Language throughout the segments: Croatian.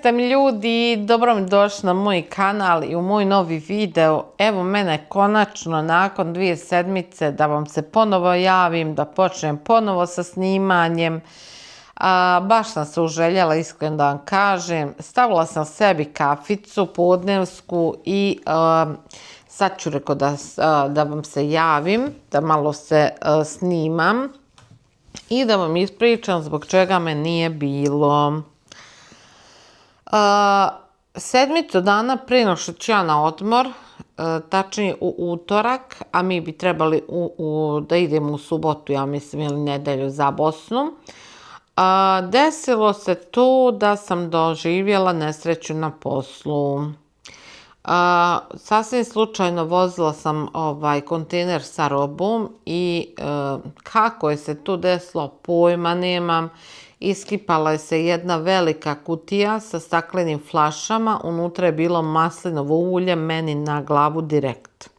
Jeste mi ljudi, dobro mi došli na moj kanal i u moj novi video. Evo mene konačno nakon 2 sedmice da vam se ponovo javim, da počnem ponovo sa snimanjem. Baš sam se uželjela, iskreno da vam kažem. Stavila sam sebi kaficu podnevsku i sad ću reko da vam se javim, da malo se snimam i da vam ispričam zbog čega me nije bilo. Sedmicu dana prije nego što ću ja na odmor, tačnije u utorak, a mi bi trebali da idemo u subotu, ja mislim, ili nedelju za Bosnu, desilo se to da sam doživjela nesreću na poslu. Sasvim slučajno vozila sam kontejner sa robom i kako je se to desilo, pojma nemam. Iskipala je se jedna velika kutija sa staklenim flašama, unutra je bilo maslinovo ulje, meni na glavu direkt.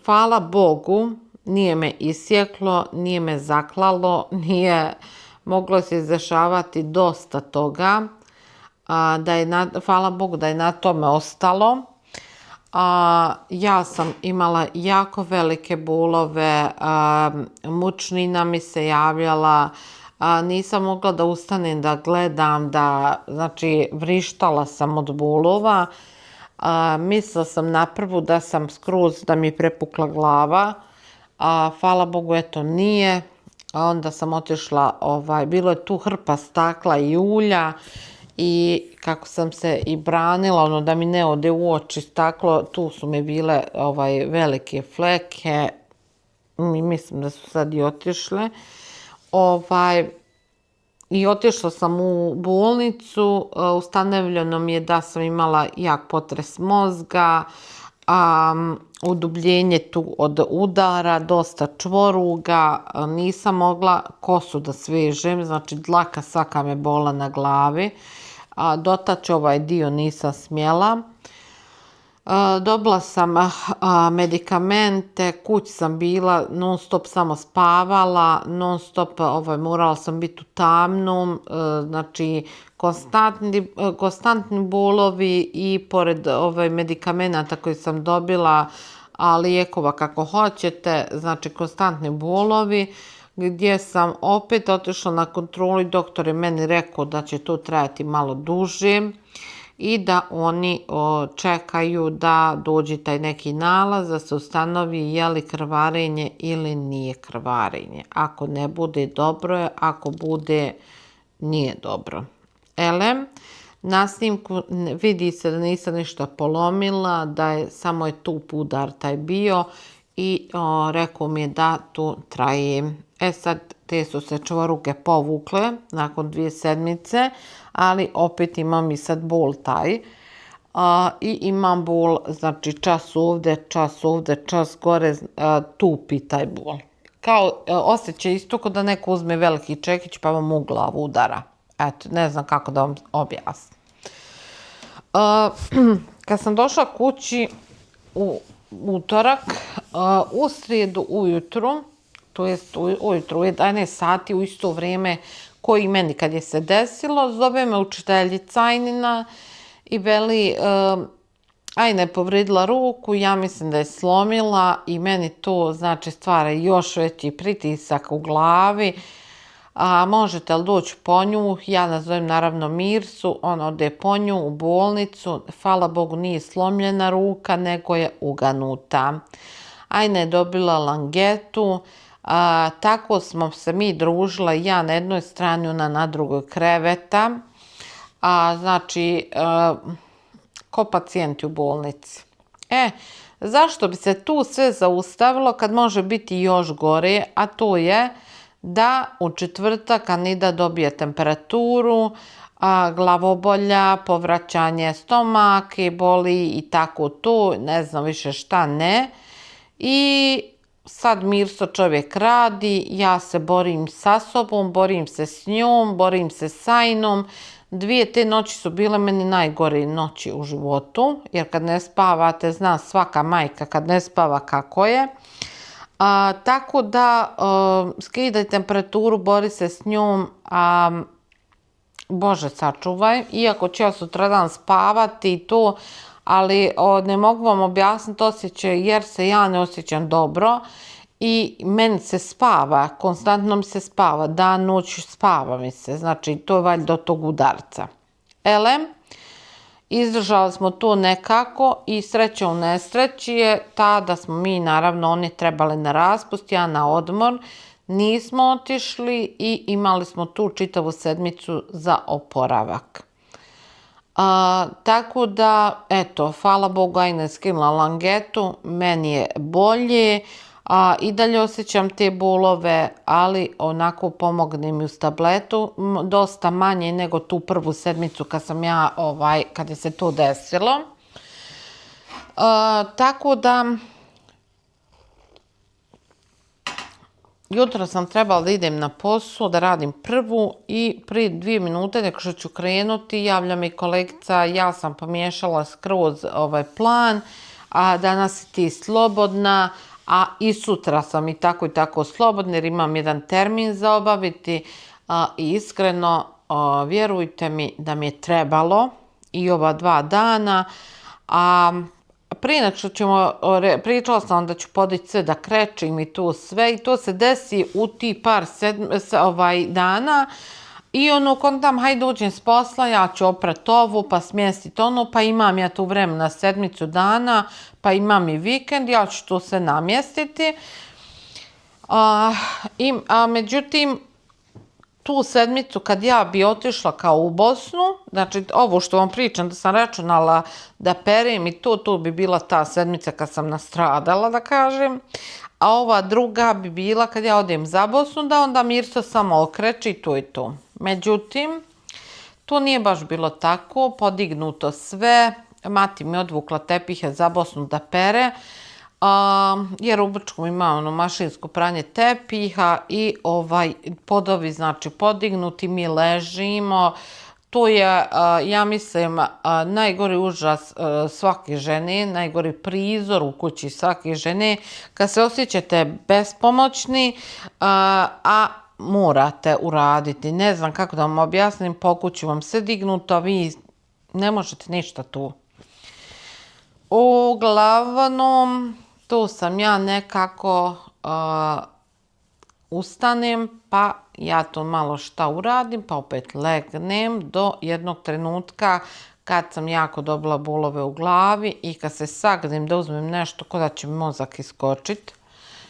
Hvala Bogu, nije me isjeklo, nije me zaklalo, moglo se izdešavati dosta toga. Hvala Bogu da je na tome ostalo. Ja sam imala jako velike bolove, mučnina mi se javljala, nisam mogla da ustanem da gledam, znači vrištala sam od bolova. Mislila sam naprvu da sam skroz, da mi prepukla glava, hvala Bogu eto nije. Onda sam otišla, bilo je tu hrpa stakla i ulja i kako sam se i branila, da mi ne ode u oči staklo, tu su mi bile velike fleke, mislim da su sad i otišle. I otišla sam u bolnicu, ustanovljeno mi je da sam imala jak potres mozga, udubljenje tu od udara, dosta čvoruga, nisam mogla kosu da svežem, znači dlaka svaka me bola na glavi. Dotaći ovaj dio nisam smjela. Dobila sam medikamente, kući sam bila, non stop samo spavala, non stop morala sam biti u tamnom, znači konstantni bolovi i pored medikamenata koje sam dobila, lijekova kako hoćete, znači konstantni bolovi, gdje sam opet otišla na kontrolu i doktor je meni rekao da će to trajati malo duže i da oni čekaju da dođe taj neki nalaz, da se ustanovi je li krvarenje ili nije krvarenje. Ako ne bude, dobro je, ako bude, nije dobro. Na snimku vidi se da nisam ništa polomila, da je samo je tup udar taj bio i rekao mi je da to traje. Sad te su se čvoruge povukle nakon 2 sedmice, ali opet imam i sad bol taj. I imam bol, znači čas ovde, čas gore, tupi taj bol. Kao osjećaj isto kao da neko uzme veliki čekić pa vam u glavu udara. Eto, ne znam kako da vam objasnim. Kad sam došla kući u utorak, u srijedu ujutru, to jest ujutru u 11 sati u isto vrijeme koji meni kad je se desilo, zove me učiteljica Ajnina i veli, Ajna je povredila ruku, ja mislim da je slomila i meni to znači stvara još veći pritisak u glavi. Možete li doći po nju? Ja nazovem naravno Mirsu, ona ode po nju u bolnicu, hvala Bogu nije slomljena ruka, nego je uganuta. Ajna je dobila langetu, tako smo se mi družila, ja na jednoj strani, ona na drugoj kreveta, znači ko pacijenti u bolnici. Zašto bi se tu sve zaustavilo kad može biti još gore, a to je da u četvrtak Anida dobije temperaturu, glavobolja, povraćanje stomake, boli i tako to, ne znam više šta ne. I sad Mirso čovjek radi, ja se borim sa sobom, borim se s njom, borim se s Ajnom. 2 te noći su bile meni najgore noći u životu, jer kad ne spavate, zna svaka majka kad ne spava kako je. Tako da skidaj temperaturu, bori se s njom, Bože sačuvaj, iako ću ja sutradan spavati i to, ali ne mogu vam objasniti osjećaj jer se ja ne osjećam dobro i meni se spava, konstantno mi se spava, dan, noć spava mi se, znači to je valjda od tog udarca. Izdržali smo to nekako i sreća u nesreći je ta da smo mi, naravno, oni trebali na raspust, ja na odmor, nismo otišli i imali smo tu čitavu sedmicu za oporavak. Tako da, eto, hvala Bogu, ajde skinula langetu, meni je bolje, i dalje osjećam te bolove, ali onako pomogne mi uz tabletu, dosta manje nego tu prvu sedmicu kad je se to desilo. Tako da, jutro sam trebala da idem na posao, da radim prvu i prije 2 minute nek što ću krenuti, javlja mi kolegica, ja sam pomiješala skroz ovaj plan, a danas si ti slobodna, a i sutra sam i tako slobodna jer imam jedan termin za obaviti i iskreno vjerujte mi da mi je trebalo i ova 2 dana, a prije nego što pričala sam da ću podići sve da krečim i to sve i to se desi u ti par dana i kontam hajde uđem s posla, ja ću oprat ovu pa smjestiti pa imam ja tu vremena sedmicu dana, pa imam i vikend, ja ću to sve namjestiti. Međutim, tu sedmicu kad ja bi otišla kao u Bosnu, znači ovo što vam pričam da sam računala da perem i to bi bila ta sedmica kad sam nastradala da kažem, a ova druga bi bila kad ja odem za Bosnu da onda Mirso samo okreće i to je to. Međutim, to nije baš bilo tako, podignuto sve, mati mi odvukla tepihe za Bosnu da pere, jer u Brčkom ima mašinsko pranje tepiha i podovi znači podignuti, mi ležimo. To je, ja mislim, najgori užas svake žene, najgori prizor u kući svake žene, kad se osjećate bespomoćni, a morate uraditi. Ne znam kako da vam objasnim, po kući vam se dignuto, vi ne možete ništa tu. Uglavnom, tu sam ja nekako ustanem, pa ja to malo šta uradim, pa opet legnem do jednog trenutka kad sam jako dobila bolove u glavi i kad se sagnem da uzmem nešto ko da će mi mozak iskočiti.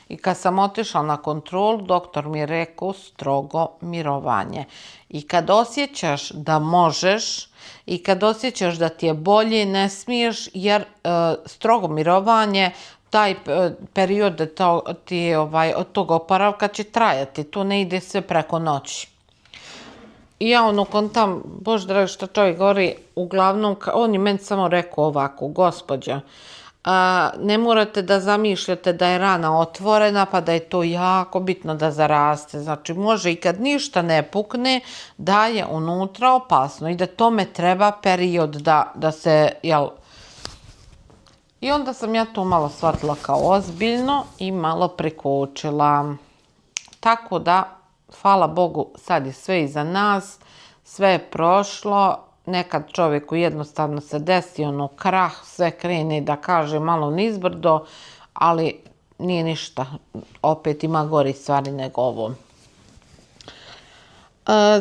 I kad sam otišla na kontrolu, doktor mi je rekao strogo mirovanje. I kad osjećaš da možeš i kad osjećaš da ti je bolje, ne smiješ, jer strogo mirovanje, taj period od tog oporavka će trajati, to ne ide sve preko noći. I ja kontam, bože dragi što čovjek govori, uglavnom, on je meni samo rekao ovako, gospođa, ne morate da zamišljate da je rana otvorena pa da je to jako bitno da zaraste. Znači može i kad ništa ne pukne da je unutra opasno i da tome treba period da se, jel. I onda sam ja to malo shvatila kao ozbiljno i malo prekočila. Tako da, hvala Bogu, sad je sve iza nas, sve je prošlo. Nekad čovjeku jednostavno se desi krah, sve krene da kaže malo nizbrdo, ali nije ništa, opet ima gori stvari nego ovo.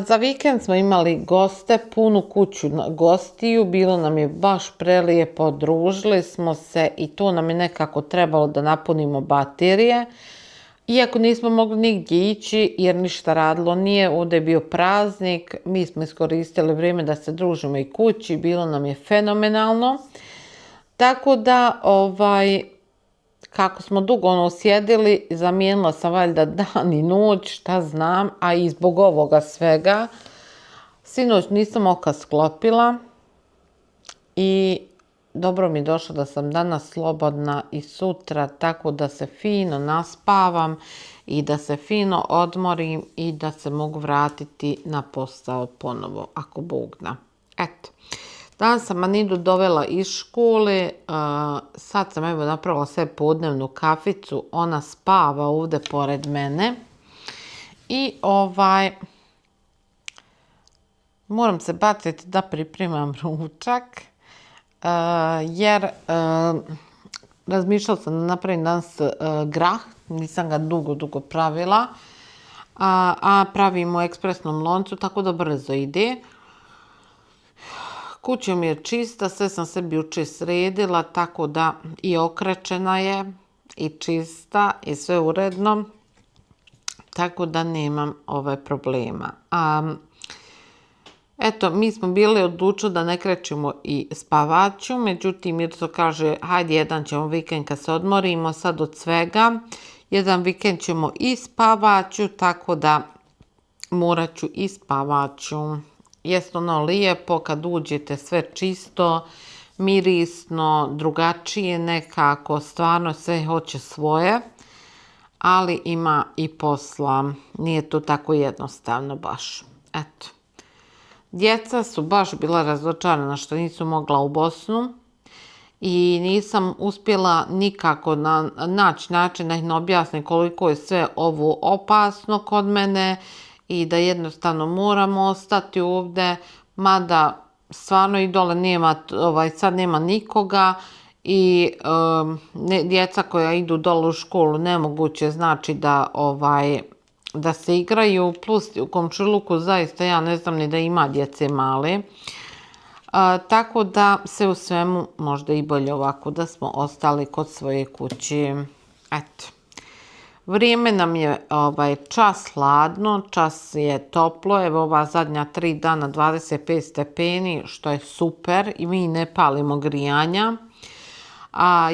Za vikend smo imali goste, punu kuću gostiju, bilo nam je baš prelijepo, družili smo se i to nam je nekako trebalo da napunimo baterije. Iako nismo mogli nigdje ići jer ništa radilo nije, ovdje je bio praznik, mi smo iskoristili vrijeme da se družimo i kući, bilo nam je fenomenalno. Tako da, kako smo dugo sjedili, zamijenila sam valjda dan i noć, šta znam, a i zbog ovoga svega. Sinoć nisam oka sklopila i dobro mi je došlo da sam danas slobodna i sutra, tako da se fino naspavam i da se fino odmorim i da se mogu vratiti na posao ponovo, ako Bog da. Eto, danas sam Anidu dovela iz škole, sad sam napravila sve podnevnu kaficu, ona spava ovdje pored mene i moram se baciti da pripremam ručak, jer razmišljala sam da napravim danas grah, nisam ga dugo pravila, a pravim u ekspresnom loncu, tako da brzo ide. Kuća mi je čista, sve sam sebi jučer sredila, tako da i okrečena je, i čista, i sve uredno, tako da nemam problema. Eto, mi smo bili odlučili da ne krećemo i spavaću, međutim Mirso kaže, hajde jedan ćemo vikend kad se odmorimo sad od svega, jedan vikend ćemo i spavaću, tako da morat ću i spavaću. Jest ono lijepo kad uđete sve čisto, mirisno, drugačije nekako, stvarno sve hoće svoje, ali ima i posla, nije to tako jednostavno baš. Eto. Djeca su baš bila razočarana što nisu mogla u Bosnu i nisam uspjela nikako naći način da im objasnim koliko je sve ovo opasno kod mene i da jednostavno moramo ostati ovdje, mada stvarno i dole nema, sad nema nikoga i djeca koja idu dole u školu nemoguće znači da se igraju, plus u komšiluku zaista ja ne znam ni da ima djece male. Tako da se u svemu možda i bolje ovako da smo ostali kod svoje kuće. Eto. Vrijeme nam je čas hladno, čas je toplo, evo ova zadnja 3 dana 25 stepeni, što je super i mi ne palimo grijanja.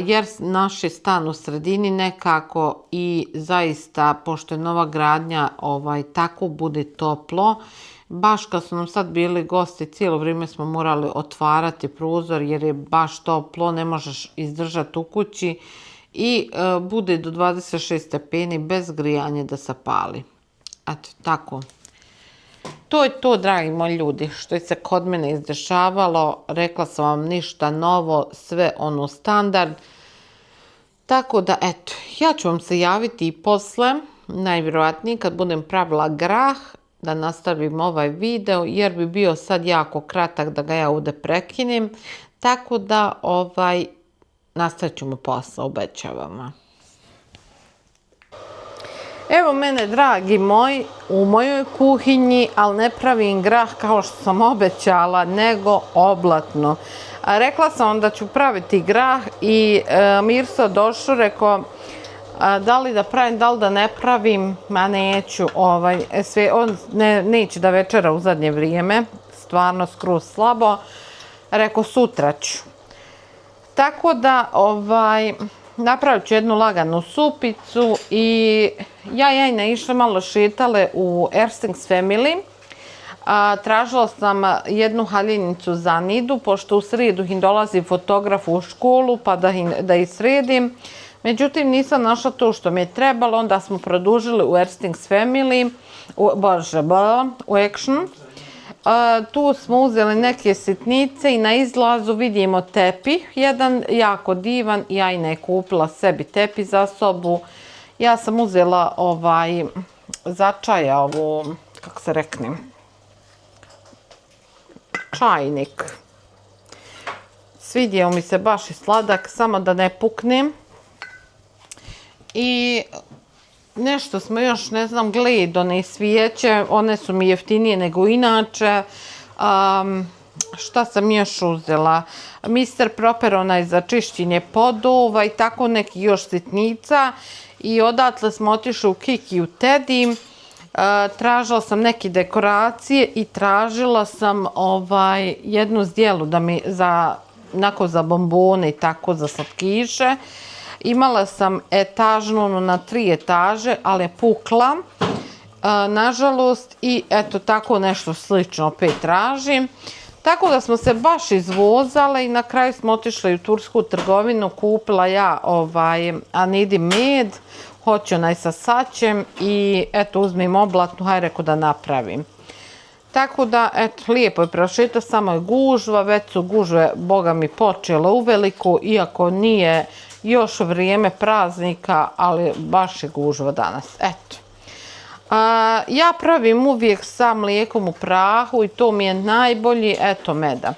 Jer naš je stan u sredini nekako i zaista, pošto je nova gradnja, tako bude toplo. Baš kad su nam sad bili gosti, cijelo vrijeme smo morali otvarati prozor jer je baš toplo, ne možeš izdržati u kući i bude do 26 stepeni bez grijanja da se pali. Eto, tako. To je to, dragi moji ljudi, što je se kod mene izdešavalo. Rekla sam vam ništa novo, sve ono standard. Tako da, eto, ja ću vam se javiti i posle, najvjerojatnije kad budem pravila grah, da nastavim ovaj video, jer bi bio sad jako kratak da ga ja ovdje prekinem. Tako da, nastavit ćemo posle, obećavam vam. Evo mene, dragi moji, u mojoj kuhinji, ali ne pravim grah kao što sam obećala, nego oblatno. Rekla sam vam da ću praviti grah i Mirso došao, rekao da li da pravim, da li da ne pravim, ma neću, on neće da večera u zadnje vrijeme, stvarno skroz slabo, rekao sutra ću. Tako da, napravit ću jednu laganu supicu i ja i Jajna išla malo šetale u Erstings Family. Tražila sam jednu haljinicu za Nidu, pošto u srijedu im dolazi fotograf u školu, pa da ih sredim. Međutim, nisam našla to što mi je trebalo, onda smo produžili u Erstings Family, u Action. Tu smo uzeli neke sitnice i na izlazu vidimo tepih, jedan jako divan, Jajna je kupila sebi tepih za sobu. Ja sam uzela za čaja ovo, kako se rekne, čajnik. Svidio mi se baš i sladak, samo da ne puknem. I nešto smo još, ne znam, gledone svijeće, one su mi jeftinije nego inače. Šta sam još uzela? Mr. Proper, onaj za čišćenje podova i tako neki još sitnica. I odatle smo otišli u Kiki u Teddy. Tražila sam neke dekoracije i tražila sam jednu zdjelu onako za bombone i tako za slatkiše. Imala sam etažnu na 3 etaže, ali je pukla, nažalost, i eto tako nešto slično opet tražim. Tako da smo se baš izvozale i na kraju smo otišli u tursku trgovinu, kupila ja Anidi med, hoću onaj sa saćem i eto uzmem oblatnu, hajde reko da napravim. Tako da, eto, lijepo je prošeta, samo je gužva, već su gužve, boga mi, počele uveliko, iako nije još vrijeme praznika, ali baš je gužva danas, eto. Ja pravim uvijek sa mlijekom u prahu i to mi je najbolji, eto meda.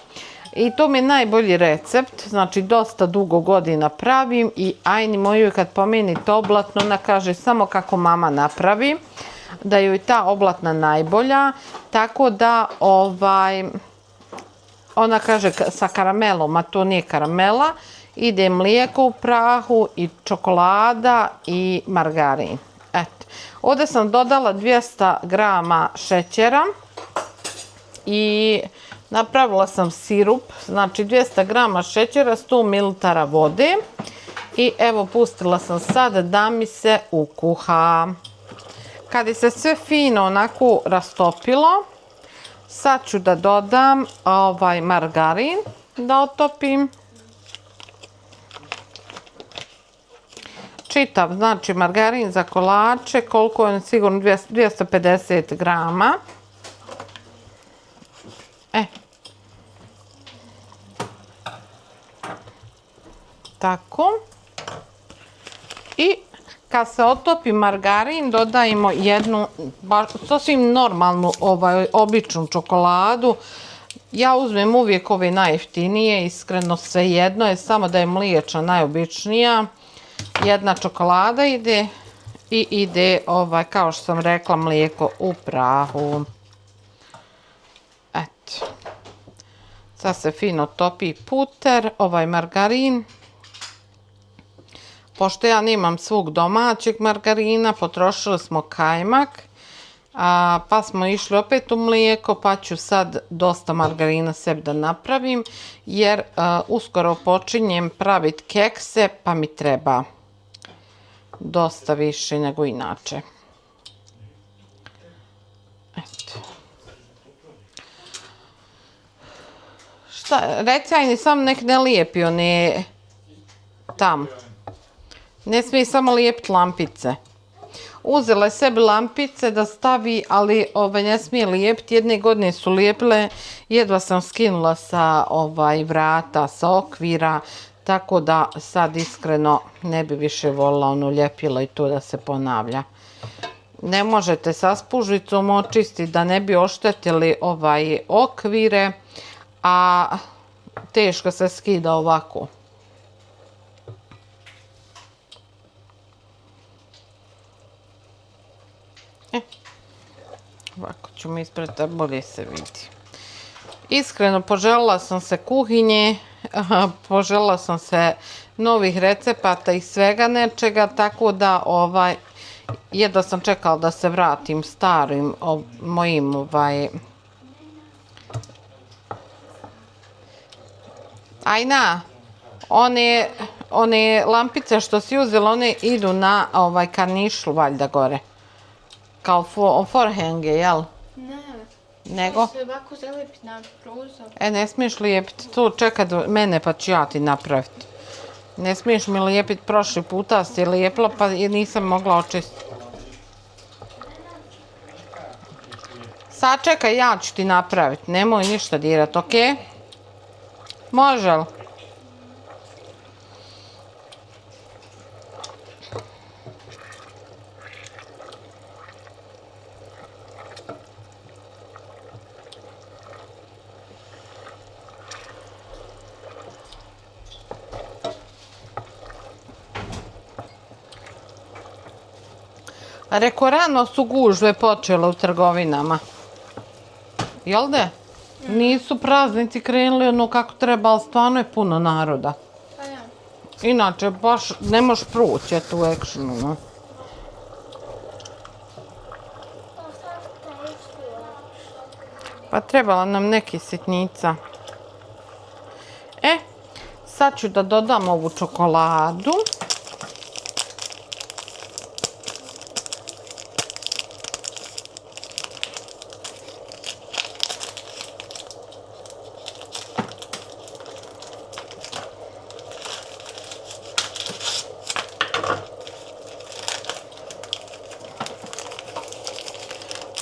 I to mi je najbolji recept, znači dosta dugo godina pravim i ajni moju kad pomenite oblatno, ona kaže samo kako mama napravi, da joj ta oblatna najbolja, tako da ona kaže sa karamelom, a to nije karamela, ide mlijeko u prahu i čokolada i margarin. Eto. Ovdje sam dodala 200 grama šećera i napravila sam sirup, znači 200 grama šećera, 100 ml vode i evo pustila sam sad da mi se ukuha. Kad je se sve fino onako rastopilo, sad ću da dodam margarin da otopim. Čitav, znači margarin za kolače, koliko je sigurno 250 grama. Tako. I kad se otopi margarin, dodajemo jednu, sasvim normalnu, običnu čokoladu. Ja uzmem uvijek ove najjeftinije, iskreno svejedno je, samo da je mliječna najobičnija. Jedna čokolada ide i ide, kao što sam rekla, mlijeko u prahu. Eto. Sad se fino topi puter, margarin. Pošto ja nemam svog domaćeg margarina, potrošili smo kajmak, pa smo išli opet u mlijeko, pa ću sad dosta margarina sebi da napravim, jer uskoro počinjem praviti kekse, pa mi treba dosta više nego inače. Eto. Šta, reci ajni, sam nek ne lijepi one tam. Ne smije samo lijepiti lampice. Uzela je sebi lampice da stavi, ali ne smije lijepiti. Jedne godine su lijepile, jedva sam skinula sa vrata, sa okvira, tako da sad iskreno ne bi više volila ono ljepilo i to da se ponavlja. Ne možete sa spužvicom očistiti da ne bi oštetili okvire, a teško se skida ovako. Ovako ću mi ispred da bolje se vidi. Iskreno poželjela sam se kuhinje, poželjela sam se novih recepata i svega nečega, tako da jedva sam čekala da se vratim starim mojim Ajna, one lampice što si uzela, one idu na karnišlu valjda gore. Kao forhenge, jel? Ne. Nego? Se ovako zalijepiti na prozor. Ne smiješ lijepiti. Tu čekaj do mene pa ću ja ti napraviti. Ne smiješ mi lijepiti. Prošli puta si lijepila pa nisam mogla očistiti. Sad čekaj, ja ću ti napraviti. Nemoj ništa dirati, okej? Može li? Reko, rano su gužve počele u trgovinama. Jel da? Nisu praznici krenuli ono kako treba, ali stvarno je puno naroda. Pa ja. Inače, baš ne možeš proći, eto u Actionu. Pa trebala nam neki sitnica. Sad ću da dodam ovu čokoladu.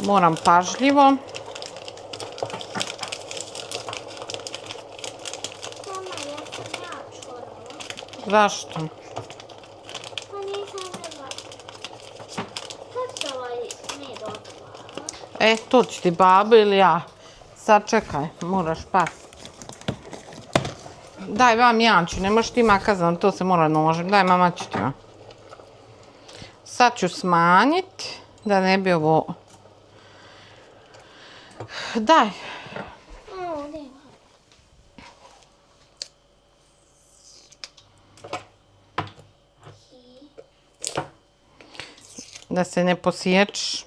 Moram pažljivo. Mama, ja sam načorala. Zašto? Pa nisam rekla. Kad se med To će ti baba ili ja. Sad čekaj, moraš pasti. Daj vam Janči, ne možeš ti makazan, to se mora nožem. Daj, mama ću ti vam. Sad ću smanjiti, da ne bi ovo... Daj. Da se ne posječiš.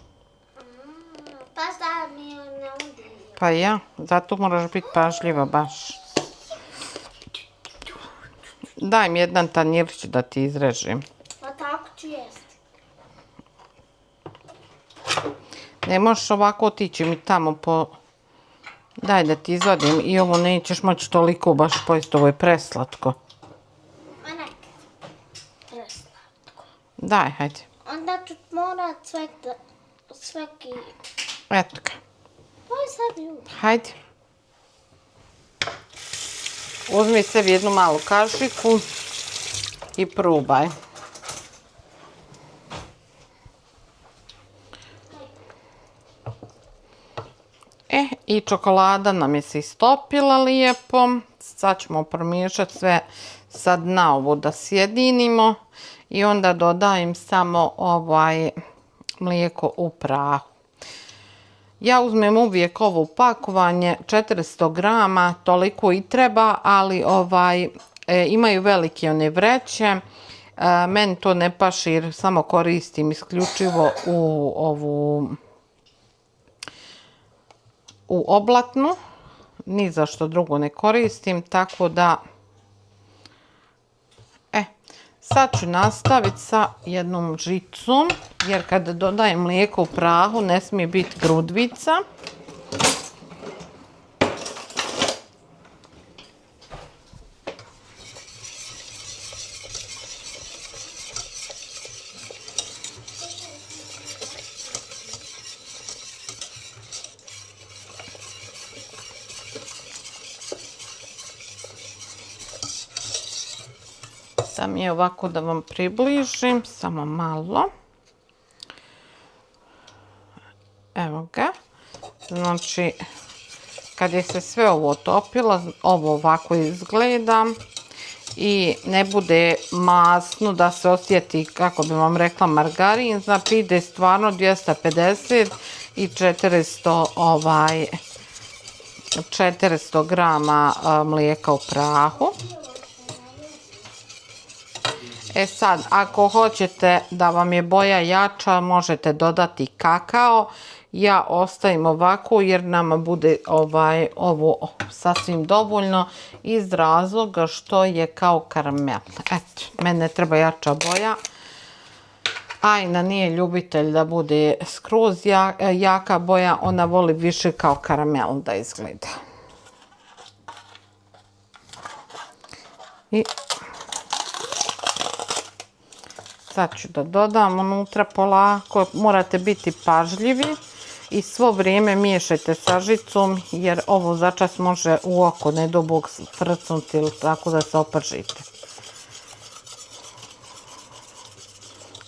Pa sad mi ne udi. Pa ja, zato moraš biti pažljiva baš. Daj mi jedan tanjirić da ti izrežem. Pa tako ću jesti. Ne možeš ovako otići mi tamo po... Daj da ti izvadim i ovo nećeš moći toliko baš pojesti, ovo je preslatko. A nek. Preslatko. Daj, hajde. Onda ću morat svaki... Eto ga. Pa je sad ju. Hajde. Uzmi sebi jednu malu kašiku i probaj. I čokolada nam je se istopila lijepo. Sad ćemo promiješati sve sa dna ovo da sjedinimo. I onda dodajem samo mlijeko u prahu. Ja uzmem uvijek ovo pakovanje, 400 grama, toliko i treba, ali imaju velike one vreće. Meni to ne paši jer samo koristim isključivo u oblatnu. Ni za što drugo ne koristim, tako da... Sad ću nastaviti sa jednom žicom, jer kada dodajem mlijeko u prahu ne smije biti grudvica. Da mi je ovako da vam približim, samo malo. Evo ga. Znači, kad je se sve ovo otopilo, ovo ovako izgleda i ne bude masno da se osjeti, kako bi vam rekla, margarin. Znači, ide stvarno 250 i 400 grama mlijeka u prahu. Sad, ako hoćete da vam je boja jača, možete dodati kakao. Ja ostavim ovako jer nama bude ovo sasvim dovoljno iz razloga što je kao karamel. Eto, mene treba jača boja. Ajna nije ljubitelj da bude skroz jaka boja, ona voli više kao karamel da izgleda. I sad ću da dodam unutra polako, morate biti pažljivi i svo vrijeme miješajte sa žicom jer ovo začas može u oko ne do Bog frcnuti ili tako da se opržite.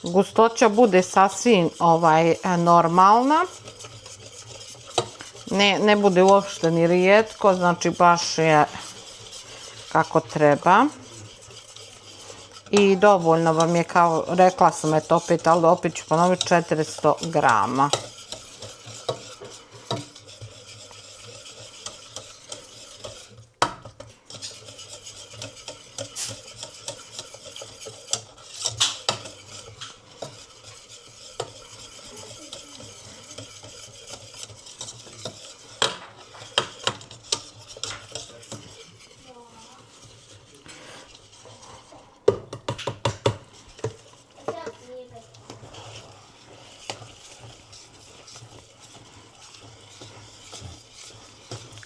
Gustoća bude sasvim normalna, ne bude uopšte ni rijetko, znači baš je kako treba. I dovoljno vam je, kao rekla sam eto opet, ali opet ću ponoviti, 400 grama.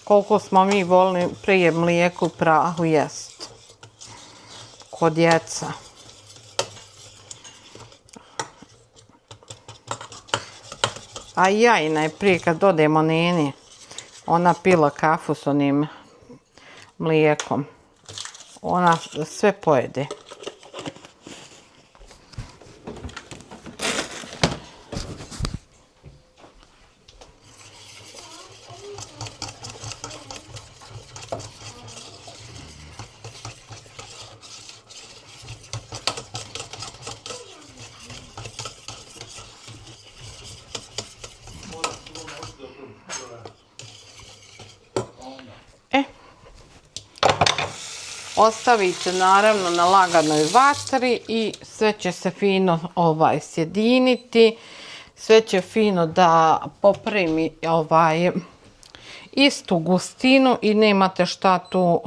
Koliko smo mi volili prije mlijeko u prahu jest. Kod djeca. A ja i najprije kad dodemo Neni, ona pila kafu s onim mlijekom. Ona sve pojede. Ostavite naravno na laganoj vatri i sve će se fino sjediniti. Sve će fino da poprimi istu gustinu i nemate šta tu,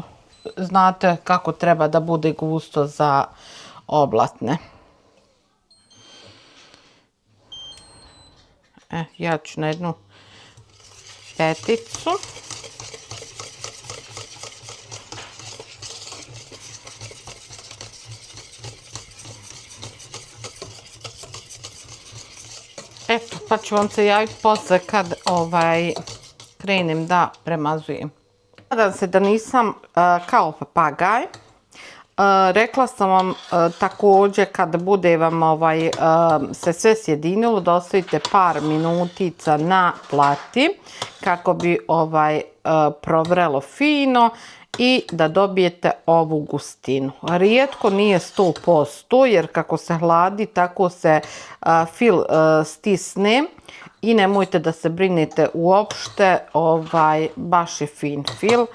znate kako treba da bude gusto za oblatne. Ja ću na jednu peticu. Eto, pa ću vam se javiti posle kad krenem da premazujem. Nadam se da nisam kao papagaj. Rekla sam vam također kad bude vam se sve sjedinilo da ostavite par minutica na plati kako bi provrelo fino i da dobijete ovu gustinu. Rijetko nije 100% jer kako se hladi tako se fil stisne i nemojte da se brinete uopšte, baš je fin fil.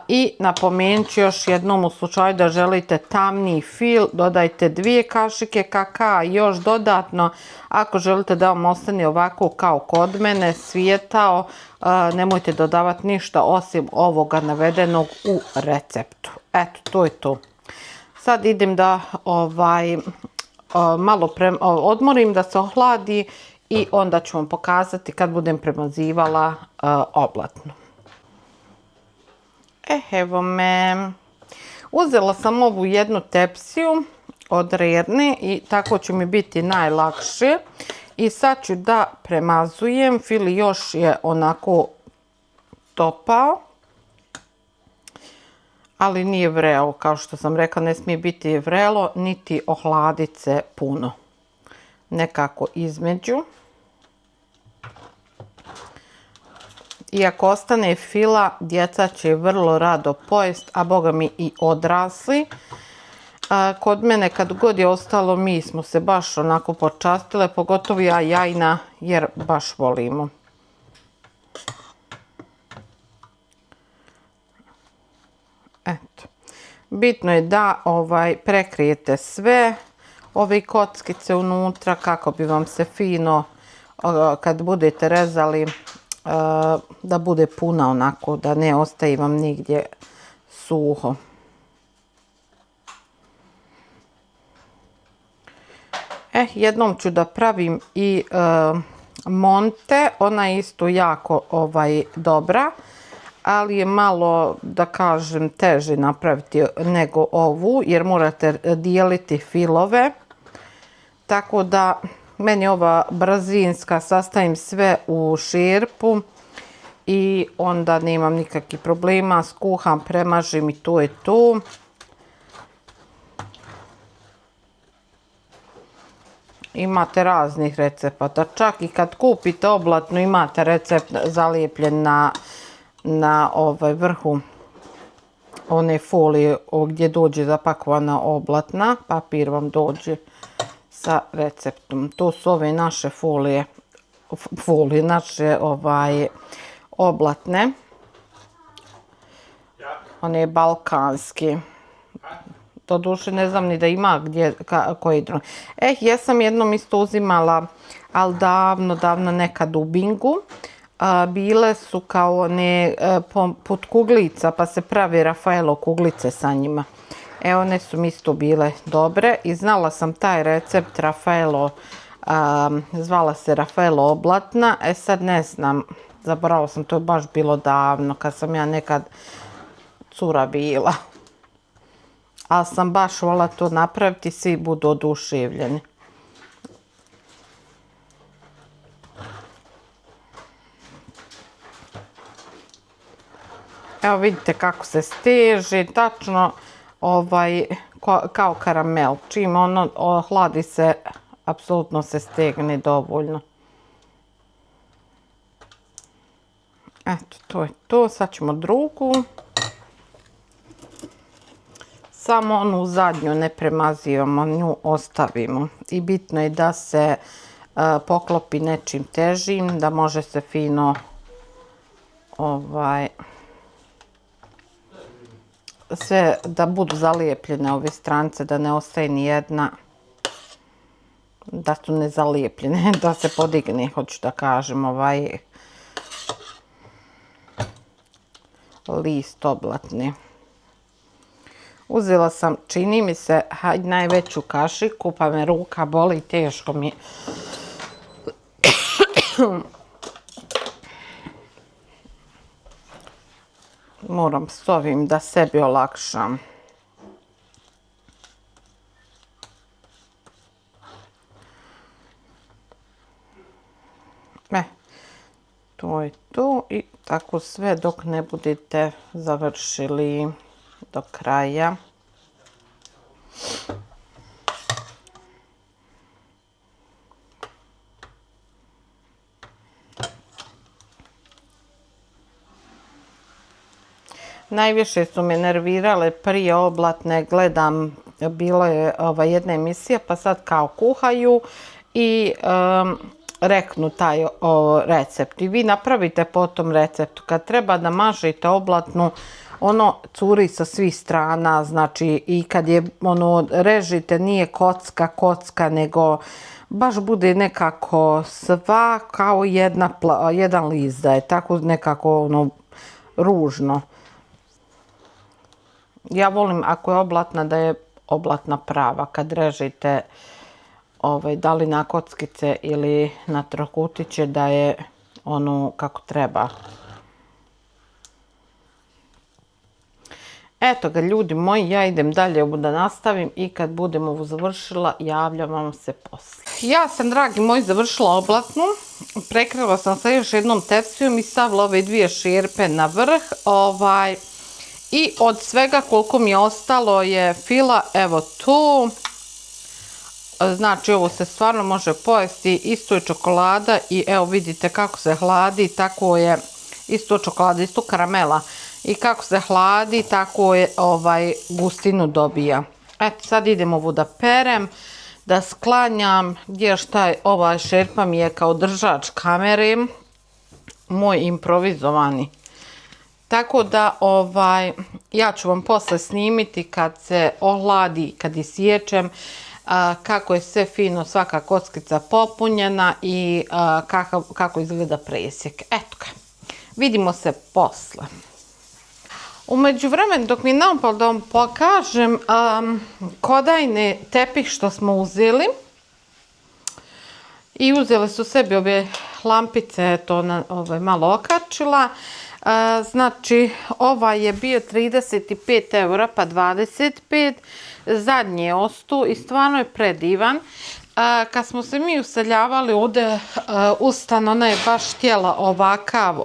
I napomenut ću još jednom, u slučaju da želite tamniji fil, dodajte 2 kašike kakaa i još dodatno, ako želite da vam ostane ovako kao kod mene, svijetao, nemojte dodavati ništa osim ovoga navedenog u receptu. Eto, to je to. Sad idem da malo odmorim da se ohladi i onda ću vam pokazati kad budem premazivala oblatnu. Evo me. Uzela sam ovu jednu tepsiju od Rerne i tako će mi biti najlakše. I sad ću da premazujem. Fil još je onako topao. Ali nije vrelo, kao što sam rekla, ne smije biti vrelo, niti ohladit se puno. Nekako između. I ako ostane fila, djeca će vrlo rado pojest, a boga mi i odrasli. Kod mene kad god je ostalo, mi smo se baš onako počastile, pogotovo ja i Jajna, jer baš volimo. Eto. Bitno je da prekrijete sve ove kockice unutra kako bi vam se fino, kad budete rezali, da bude puna onako, da ne ostaje vam nigdje suho. Jednom ću da pravim i monte, ona je isto jako dobra, ali je malo, da kažem, teže napraviti nego ovu, jer morate dijeliti filove. Tako da meni ova brzinska, sastavim sve u šerpu i onda nemam nikakvih problema, skuham, premažim i to je to. Imate raznih recepata, čak i kad kupite oblatnu imate recept zalijepljen na vrhu one folije gdje dođe zapakovana oblatna, papir vam dođe sa receptom. To su ove naše folije, naše oblatne, one balkanske. Doduše ne znam ni da ima gdje, koji drugi. Jesam jednom isto uzimala, ali davno nekad u Bingu. Bile su kao one pod kuglica, pa se pravi Rafaelo kuglice sa njima. One su mi isto bile dobre i znala sam taj recept Rafaelo, zvala se Rafaelo oblatna. Sad ne znam, zaboravila sam, to je baš bilo davno kad sam ja nekad cura bila. Ali sam baš voljela to napraviti, svi budu oduševljeni. Evo vidite kako se steže, tačno kao karamel. Čim ono ohladi se, apsolutno se stegne dovoljno. Eto, to je to. Sad ćemo drugu. Samo onu zadnju ne premazivamo, nju ostavimo. I bitno je da se poklopi nečim težim, da može se sve da budu zalijepljene ove strance, da ne ostaje ni jedna, da su ne zalijepljene, da se podigne, hoću da kažem, ovaj list oblatni. Uzela sam, čini mi se, najveću kašiku, pa me ruka boli, teško mi je. Moram s ovim da sebi olakšam. To je to i tako sve dok ne budete završili do kraja. Najviše su me nervirale prije oblatne, gledam, bilo je jedna emisija pa sad kao kuhaju i reknu taj recept. I vi napravite po tom receptu. Kad treba da mažete oblatnu, ono curi sa svih strana, znači i kad je ono režite nije kocka, nego baš bude nekako sva kao jedan list da je tako nekako ono ružno. Ja volim ako je oblatna da je oblatna prava. Kad režite da li na kockice ili na trokutiće da je ono kako treba. Eto ga ljudi moji, ja idem dalje da nastavim i kad budem ovo završila javljam vam se posle. Ja sam, dragi moji, završila oblatnu. Prekrila sam sa još jednom tepsijom i stavila ove dvije šerpe na vrh. I od svega koliko mi je ostalo je fila, evo tu. Znači ovo se stvarno može pojesti, isto je čokolada i evo vidite kako se hladi, tako je isto čokolada, isto karamela. I kako se hladi, tako je gustinu dobija. Eto sad idem ovu da perem, da sklanjam, gdje šta je, ova šerpa mi je kao držač kamere, moj improvizovani. Tako da ja ću vam posle snimiti kad se ohladi, kad isječem, kako je sve fino, svaka kockica popunjena i kako izgleda presjek. Eto ga, vidimo se posle. U međuvremenu dok mi je naopalo da vam pokažem kodajni tepih što smo uzeli. I uzeli su sebi ove lampice, to malo okačila. Znači, ovaj je bio 35 eura pa 25, zadnji je ostao i stvarno je predivan. Kad smo se mi useljavali ovdje u stan, ona je baš htjela ovakav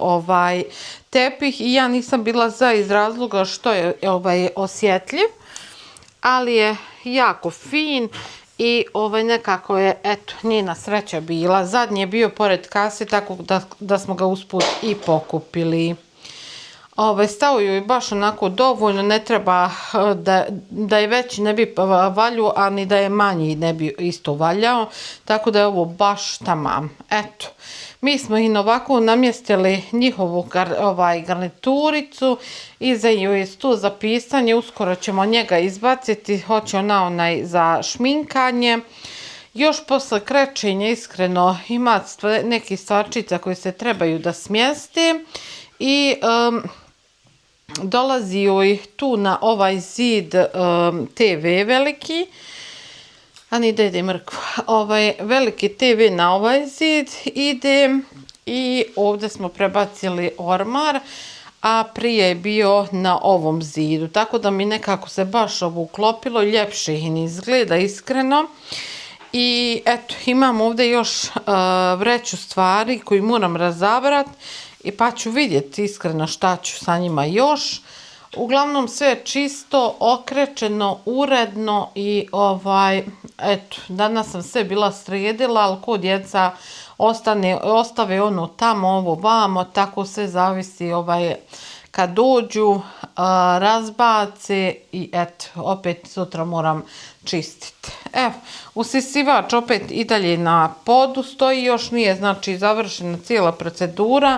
tepih i ja nisam bila za iz razloga što je osjetljiv, ali je jako fin i nekako je, eto, njena sreća bila. Zadnji je bio pored kase, tako da smo ga usput i pokupili. Stao joj baš onako dovoljno, ne treba da je veći ne bi valjao, a ni da je manji ne bi isto valjao, tako da je ovo baš tamam. Eto, mi smo i ovako namjestili njihovu garnituricu, iza joj je stu za pisanje, uskoro ćemo njega izbaciti, hoće ona za šminkanje. Još posle krečenja iskreno ima nekih stvarčica koje se trebaju da smjeste i dolazi joj tu na ovaj zid TV veliki, a ni da ide mrkva, veliki TV na ovaj zid ide i ovdje smo prebacili ormar, a prije je bio na ovom zidu, tako da mi nekako se baš ovo uklopilo, ljepše ih ne izgleda iskreno. I eto, imam ovdje još vreću stvari koju moram razabrati i pa ću vidjeti iskreno šta ću sa njima još. Uglavnom sve je čisto, okrečeno, uredno i eto, danas sam sve bila sredila, ali ko djeca ostave ono tamo, ovo vamo, tako sve zavisi kad dođu, razbace i eto, opet sutra moram čistiti. Evo, usisivač opet i dalje na podu stoji, još nije znači završena cijela procedura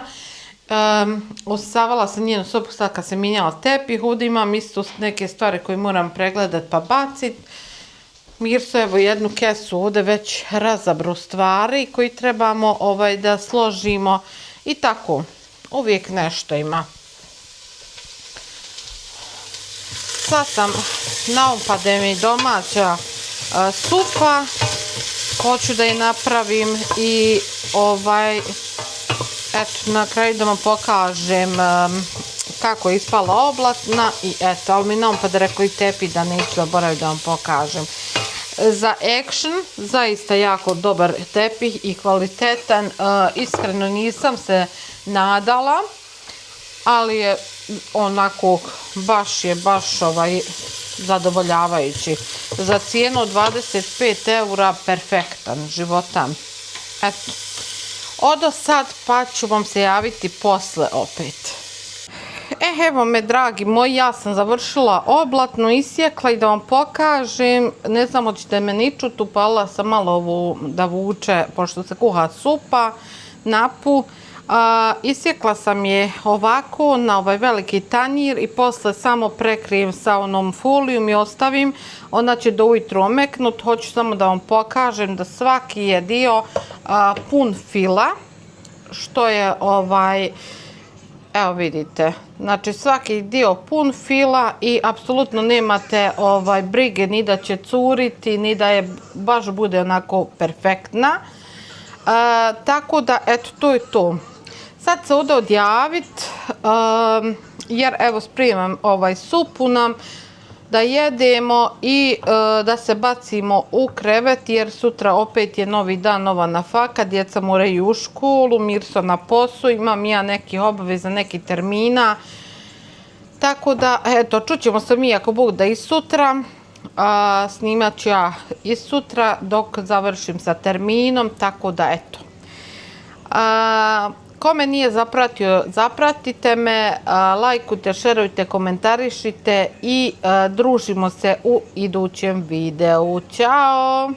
Osavala sam njenu sobu sad kad se mijenjala tepih, ovdje imam isto neke stvari koje moram pregledat pa bacit. Mirso evo jednu kesu ovdje već razabro stvari koji trebamo da složimo i tako, uvijek nešto ima. Sad sam naupade mi domaća supa, hoću da je napravim i eto, na kraju da vam pokažem kako je ispala oblatna i eto, ali mi naupade rekao i tepi da neću zaboraviti da vam pokažem. Za Action, zaista jako dobar tepih i kvalitetan, iskreno nisam se nadala, ali je onako baš zadovoljavajući. Za cijenu od 25 eura perfektan, životan. Eto. Odo sad pa ću vam se javiti posle opet. Evo me dragi moji, ja sam završila oblatnu, isjekla i da vam pokažem, ne znam hoćete me ni čut, upalila sam malo ovu da vuče, pošto se kuha supa, napu. Isjekla sam je ovako na ovaj veliki tanjir i posle samo prekrijem sa onom folijom i ostavim. Ona će do ujutru omeknut. Hoću samo da vam pokažem da svaki je dio pun fila, što je evo vidite, znači svaki dio pun fila i apsolutno nemate brige ni da će curiti, ni da je baš bude onako perfektna. Tako da, eto, to je to. Sad se ovdje odjavit, jer evo spremam supu nam da jedemo i da se bacimo u krevet, jer sutra opet je novi dan, nova nafaka, djeca moraju u školu, Mirso na poslu, imam ja nekih obaveza, nekih termina. Tako da, eto, čućemo se mi ako Bog da i sutra. Snimat ću ja i sutra dok završim sa terminom, tako da eto. Ko me nije zapratio, zapratite me, lajkujte, šerujte, komentarišite i družimo se u idućem videu. Ćao!